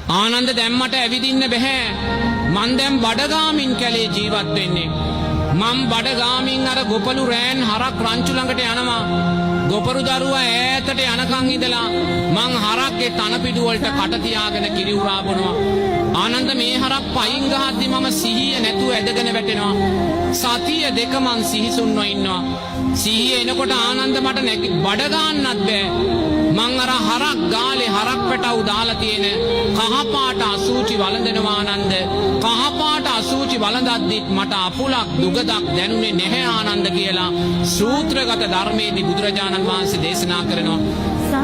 ආනන්ද දැම්මට ඇවිදින්න බැහැ. මං දැන් බඩගාමින් කැලේ ජීවත් වෙන්නේ. මං බඩගාමින් අර ගොපලු රෑන් හරක් රංචු ළඟට යනවා. ගොපරු දරුවා ඈතට යනකන් ඉඳලා මං හරක්ගේ තනපිඩු වලට කට තියාගෙන කිරි උරා බොනවා. ආනන්ද මේ හරක් පයින් ගහද්දි මම සිහිය නැතුව ඇදගෙන වැටෙනවා. සතිය දෙක මං සිහිසුන්ව ඉන්නවා. සිහිය එනකොට ආනන්ද මට බඩ ගන්නත් බෑ. මං අර හරක් ගාලේ හරක් පැටවු දාලා තියෙන කහපාට අසූචි වළඳනවා ආනන්ද. කහපාට අසූචි වළඳද්දිත් මට අපුලක් දුගදක් දැනුනේ නැහැ ආනන්ද කියලා සූත්‍රගත ධර්මයේදී බුදුරජාණන් වහන්සේ දේශනා කරනවා.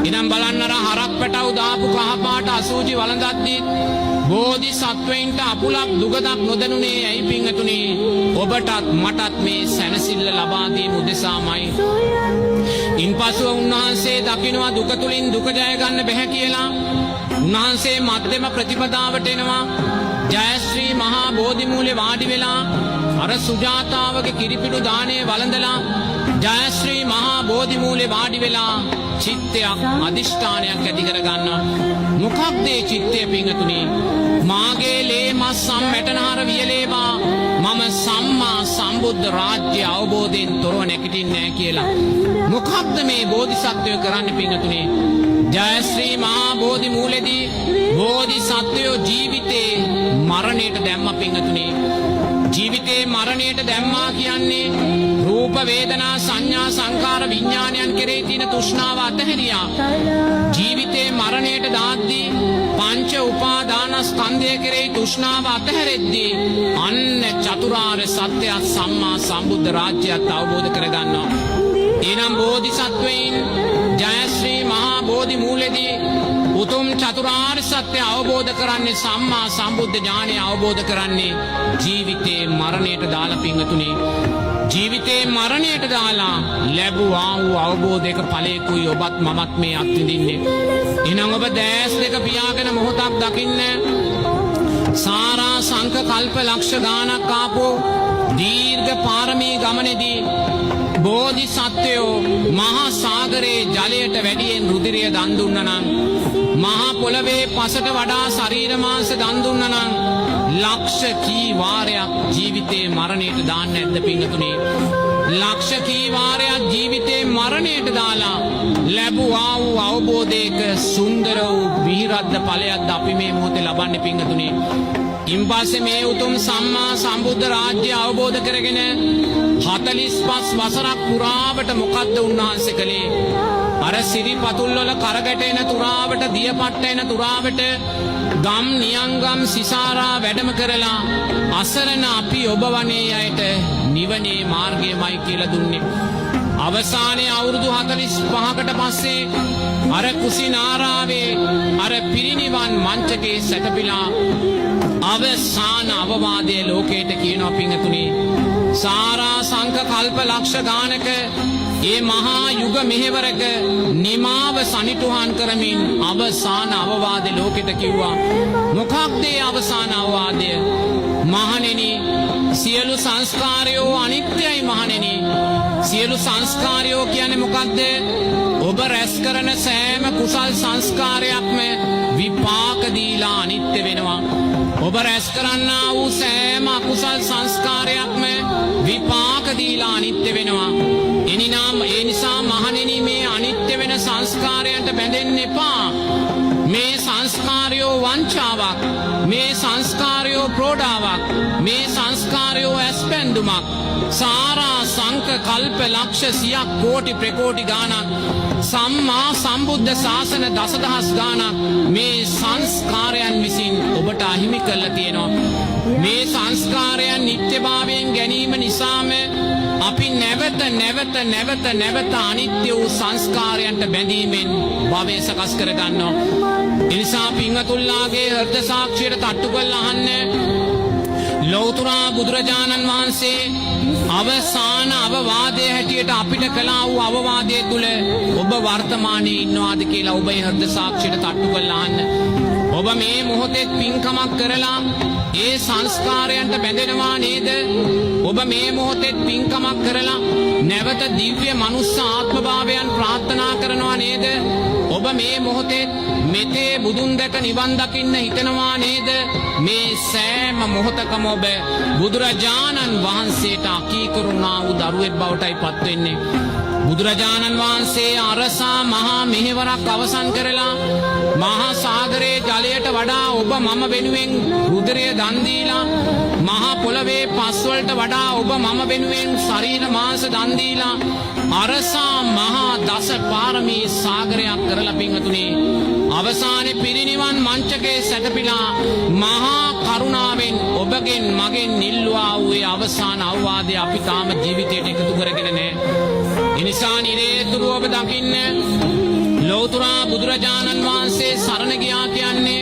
ඉනම් බලන්න අර හරක් පැටවු දාපු කහපාට අසූචි වළඳද්දිත් බෝධිසත්වයින්ට අපුලක් දුගදක් නොදැනුනේ ඇයි පිංගතුනි? ඔබටත් මටත් මේ සැනසෙල්ල ලබා දීම උදෙසාමයි. ඉන්පසුව උන්වහන්සේ දකිනවා දුක තුලින් දුක ජය ගන්න බැහැ කියලා. උන්වහන්සේ මධ්‍යම ප්‍රතිපදාවට එනවා. ජයශ්‍රී මහා බෝධි මූලේ වාඩි වෙලා අර සුජාතාවගේ කිරිපිඩු දාණය වළඳලා ජයශ්‍රී මහා බෝධි මූලේ වාඩි වෙලා චිත්තයක් අදිෂ්ඨානයක් ඇති කර ගන්නවා. මොකක්ද මේ චිත්තය පිංගතුනි? මාගේ ලේ මස් සම් මැටනහර වියලේවා මම සම්මා සම්බුද්ධ රාජ්‍ය අවබෝධයෙන් තොරව නැගිටින්නේ නැහැ කියලා. මොකක්ද මේ බෝධිසත්වය කරන්නේ පිංගතුනි? ජයශ්‍රී මහා බෝධි මූලෙදී බෝධිසත්වයෝ ජීවිතේ මරණයට දැම්ම පිංගතුනි. ජීවිතේ මරණයට දැම්මා කියන්නේ රූප වේදනා සංඥා සංකාර විඥානයන් කෙරෙහි තියෙන තෘෂ්ණාව අතහැරියා. ජීවිතේ මරණයට දාද්දී පංච උපාදානස්කන්ධය කෙරෙහි තෘෂ්ණාව අතහැරෙද්දී අන්න චතුරාර්ය සත්‍ය සම්මා සම්බුද්ධ රාජ්‍යයත් අවබෝධ කරගන්නවා. එනම් බෝධිසත්වයින් ජයශ්‍රී මහා බෝධි මූලෙදී උතුම් චතුරාර්ය සත්‍ය අවබෝධ කරන්නේ සම්මා සම්බුද්ධ ඥානය අවබෝධ කරන්නේ ජීවිතේ මරණයට දාලා පිංගතුනි. ජීවිතේ මරණයට දාලා ලැබුවා වූ අවබෝධයක ඵලයකුයි ඔබත් මමත් මේ අත්විඳින්නේ. එහෙනම් ඔබ දැස් දෙක පියාගෙන මොහොතක් දකින්න. සාරා සංක කල්ප ලක්ෂ ගානක් ආපෝ දීර්ඝ පාරමී ගමනේදී බෝධිසත්වයෝ මහා සාගරයේ ජලයට වැඩියෙන් රුධිරය දන් දුන්නා නම්, මහා පොළවේ පසට වඩා ශරීර මාංශ දන් දුන්නා නම් ලක්ෂ කී වාරයක් ජීවිතේ මරණයට දාන්න නැද්ද පිංගතුනි? ලක්ෂ කී වාරයක් ජීවිතේ මරණයට දාලා ලැබුවා වූ අවබෝධයක සුන්දර වූ විහිරද්ද ඵලයක්ද අපි මේ මොහොතේ ලබන්නේ පිංගතුනි? ඉන්පස්සේ මේ උතුම් සම්මා සම්බුද්ධ රාජ්‍ය අවබෝධ කරගෙන 45 වසරක් පුරාවට මොකද්ද උන්වහන්සේ කළේ? අර සිරිපතුල් වල කරගැටෙන තුරාවට දියපට්ට එන තුරාවට ගම් නියංගම් සිසාරා වැඩම කරලා අසරණ අපි ඔබ වනේ අයට නිවනේ මාර්ගයමයි කියලා දුන්නේ. අවසානයේ අවුරුදු 45කට පස්සේ අර කුසිනාරාවේ අර පිරිනිවන් මංචකේ සැතපීලා අවසාන අවවාදයේ ලෝකයට කියනවා පිංගතුනි. සාරා සංක කල්ප ලක්ෂ ගානක ඒ මහා යුග මෙහෙවරක නිමාව සනිටුහන් කරමින් අවසාන අවවාදය ලෝකෙට කිව්වා. මොකක්ද ඒ අවසාන අවවාදය? මහණෙනි, සියලු සංස්කාරයෝ අනිත්‍යයි මහණෙනි. සියලු සංස්කාරයෝ කියන්නේ මොකක්ද? ඔබ රැස් කරන සෑම කුසල් සංස්කාරයක්ම විපාක දීලා අනිත්‍ය වෙනවා. ඔබ රැස් කරන්නා වූ සෑම අකුසල් සංස්කාරයක්ම විපාක දීලා අනිත්‍ය වෙනවා. ඒ නිසා මහණෙනි, මේ අනිත්‍ය වෙන සංස්කාරයන්ට බැඳෙන්න එපා. මේ සංස්කාරයෝ වංචාවක්, මේ සංස්කාරයෝ ප්‍රෝඩාවක්, මේ සංස්කාරයෝ ඇස්පැන්දුමක්. සාරා සංක කල්ප ලක්ෂ සියක් කෝටි ප්‍රකෝටි ගානක් සම්මා සම්බුද්ධ ශාසන දසදහස් ගානක් මේ සංස්කාරයන් විසින් ඔබට අහිමි කරලා තියෙනවා. මේ සංස්කාරයන් නිත්‍යභාවයෙන් ගැනීම නිසාම අපි නැවත අනිත්‍ය වූ සංස්කාරයන්ට බැඳීමෙන් භවය සකස් කර ගන්නවා. ඒ නිසා පින්වතුන්ලාගේ හෘද සාක්ෂියට තට්ටු කරලා අහන්න. ලෞතුරා බුදුරජාණන් වහන්සේ අවසාන අවවාදයේ හැටියට අපිට කළා වූ අවවාදයේ තුල ඔබ වර්තමානයේ ඉන්නවාද කියලා ඔබේ හෘද සාක්ෂියට තට්ටු කරලා අහන්න. ඔබ මේ මොහොතේ පින්කමක් කරලා ඒ සංස්කාරයන්ට බැඳෙනවා නේද? ඔබ මේ මොහොතේ පින්කමක් කරලා නැවත දිව්‍ය මනුස්ස ආත්මභාවයන් ප්‍රාර්ථනා කරනවා නේද? ඔබ මේ මොහොතේ මෙතේ බුදුන් දැක නිවන් දකින්න හිතනවා නේද? මේ සෑම මොහොතකම ඔබ බුදුරජාණන් වහන්සේට අකීකරුණා වූ දරුවෙක් බවටයි පත් වෙන්නේ. බුදුරජාණන් වහන්සේ අරසා මහා මෙහෙවරක් අවසන් කරලා මහා සාගරයේ ජලයට වඩා ඔබ මම වෙනුවෙන් රුධිරය දන් දීලා මහා පොළවේ පස් වලට වඩා ඔබ මම වෙනුවෙන් ශරීර මාංශ දන් දීලා අරසා මහා දස පාරමී සාගරයක් කරලා පින්වතුනි අවසානයේ පිරිනිවන් මංචකේ සැතපීලා මහා කරුණාවෙන් ඔබගෙන් මගෙන් නිල්වා වූ අවසාන අවවාදය අපි තාම ජීවිතයට එකතු කරගෙන නැහැ. එනිසා නිරේතුරු ඔබ දකින්න ලෞතුරා බුදුරජාණන් වහන්සේ සරණ ගියා කියන්නේ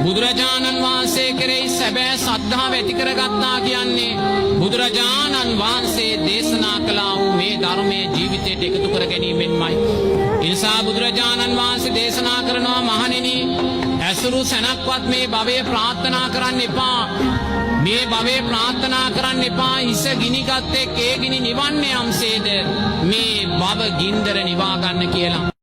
බුදුරජාණන් වහන්සේ කෙරෙහි සැබෑ සද්ධාව ඇති කරගත්තා කියන්නේ බුදුරජාණන් වහන්සේ දේශනා කළා වූ මේ ධර්මයේ ජීවිතයට එකතු කර ගැනීමෙන්මයි. එනිසා බුදුරජාණන් වහන්සේ දේශනා කරනවා මහණෙනි ඇසුරු සැනක්වත් මේ භවයේ ප්‍රාර්ථනා කරන්න එපා. මේ භවයේ ප්‍රාර්ථනා කරන්න එපා. හිස ගිනිගත්තේ ඒ ගිනි නිවන්නේ යම්සේද මේ භව ගින්දර නිවා ගන්න කියලා.